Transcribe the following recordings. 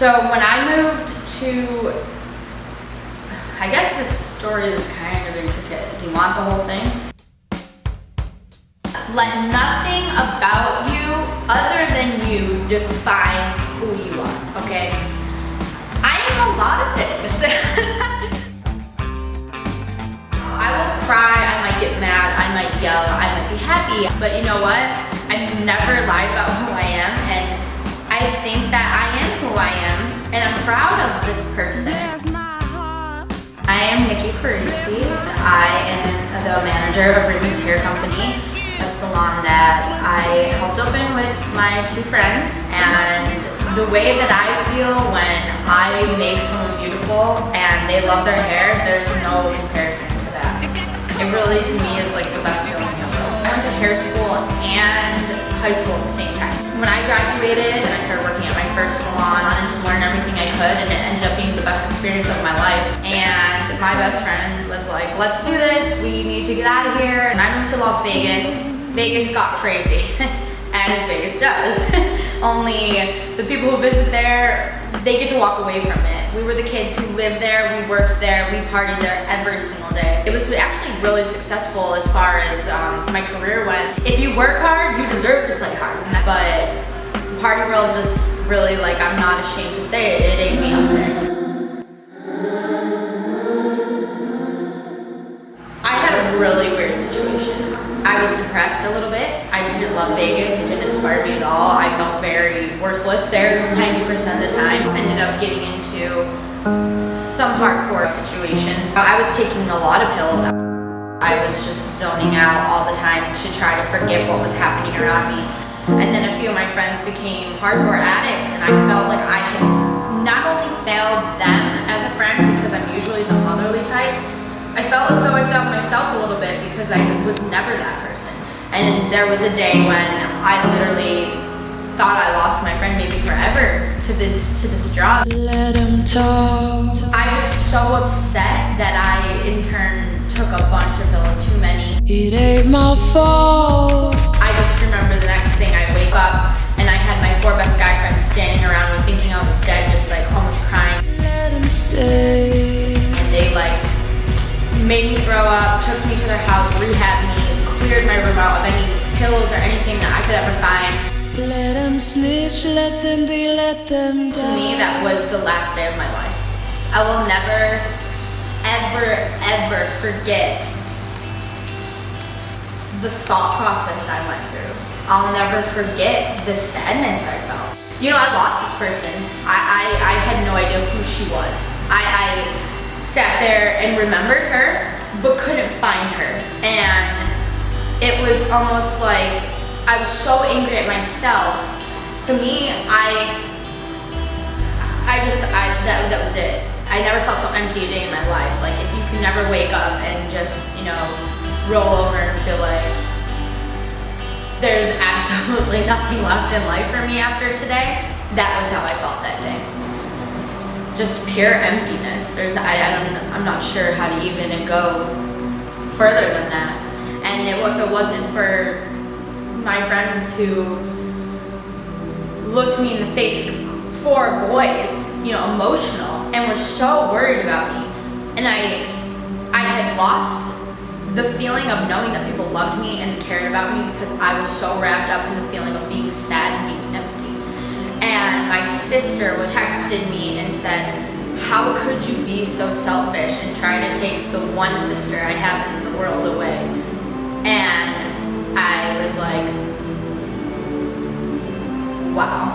So when I moved to, I guess this story is kind of intricate. Do you want the whole thing? Let nothing about you other than you define who you are, okay? I am a lot of things. I will cry, I might get mad, I might yell, I might be happy, but you know what? I've never lied about who I am, and I think that I am who I am, and I'm proud of this person. I am Nikki Parisi. I am the manager of Remix Hair Company, a salon that I helped open with my two friends, and the way that I feel when I make someone beautiful and they love their hair, there's no comparison to that. It really, to me, is like the best feeling ever. I went to hair school and high school at the same time. When I graduated and I started working at my first salon and just learned everything I could, and it ended up being the best experience of my life. And my best friend was like, let's do this, we need to get out of here. And I moved to Las Vegas. Vegas got crazy, as Vegas does. Only the people who visit there, they get to walk away from it. We were the kids who lived there, we worked there, we partied there every single day. It was actually really successful as far as my career went. If you work hard, you deserve to play hard. But the party world just really, like, I'm not ashamed to say it, it ate me up there. I had a really weird situation. I was depressed a little bit. I didn't love Vegas. It didn't inspire me at all. I felt very worthless there 90% of the time. I ended up getting into some hardcore situations. I was taking a lot of pills. I was just zoning out all the time to try to forget what was happening around me. And then a few of my friends became hardcore addicts, and I felt like I had not only failed them as a friend, because I'm usually the motherly type, I felt as though I failed myself a little bit because I was never that person. And there was a day when I literally thought I lost my friend maybe forever to this drug. Let him talk. I was so upset that I in turn took a bunch of pills, too many. It ain't my fault. I just remember the next thing, I wake up and I had my 4 best guy friends standing around me thinking I was dead, just like almost crying. Let him stay. And they like made me throw up, took me to their house, rehabbed me, cleared my room out of any pills or anything that I could ever find. Let them snitch, let them be, let them die. To me, that was the last day of my life. I will never, ever, ever forget the thought process I went through. I'll never forget the sadness I felt. You know, I lost this person. I had no idea who she was. I sat there and remembered her, but couldn't find her. And it was almost like I was so angry at myself. To me, that was it. I never felt so empty a day in my life. Like, if you can never wake up and just, you know, roll over and feel like there's absolutely nothing left in life for me after today, that was how I felt that day. Just pure emptiness. I'm not sure how to even go further than that. And if it wasn't for my friends who looked me in the face, 4 boys, you know, emotional, and were so worried about me, and I had lost the feeling of knowing that people loved me and cared about me because I was so wrapped up in the feeling of being sad and being empty. And my sister texted me and said, how could you be so selfish and try to take the one sister I have in the world away? And I was like, wow.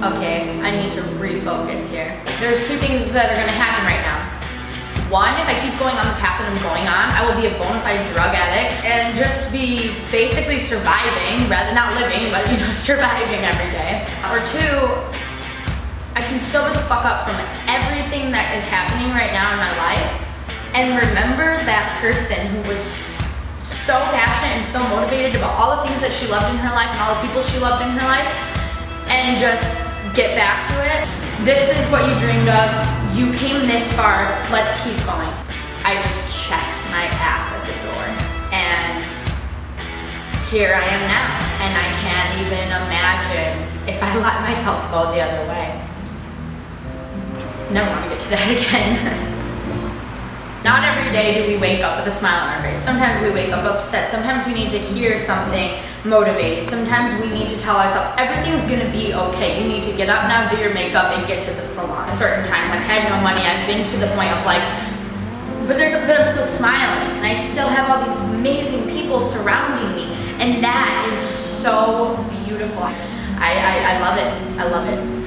Okay, I need to refocus here. There's 2 things that are gonna happen right now. 1, if I keep going on the path that I'm going on, I will be a bona fide drug addict and just be basically surviving, rather not living, but, you know, surviving every day. Or 2, I can sober the fuck up from everything that is happening right now in my life and remember that person who was so passionate and so motivated about all the things that she loved in her life and all the people she loved in her life, and just get back to it. This is what you dreamed of. You came this far. Let's keep going. I just checked my ass at the door, and here I am now. And I can't even imagine if I let myself go the other way. never want to get to that again. Not every day do we wake up with a smile on our face. Sometimes we wake up upset. Sometimes we need to hear something motivated. Sometimes we need to tell ourselves, everything's gonna be okay. You need to get up now, do your makeup, and get to the salon. Certain times I've had no money. I've been to the point of like, but I'm still smiling. And I still have all these amazing people surrounding me. And that is so beautiful. I love it. I love it.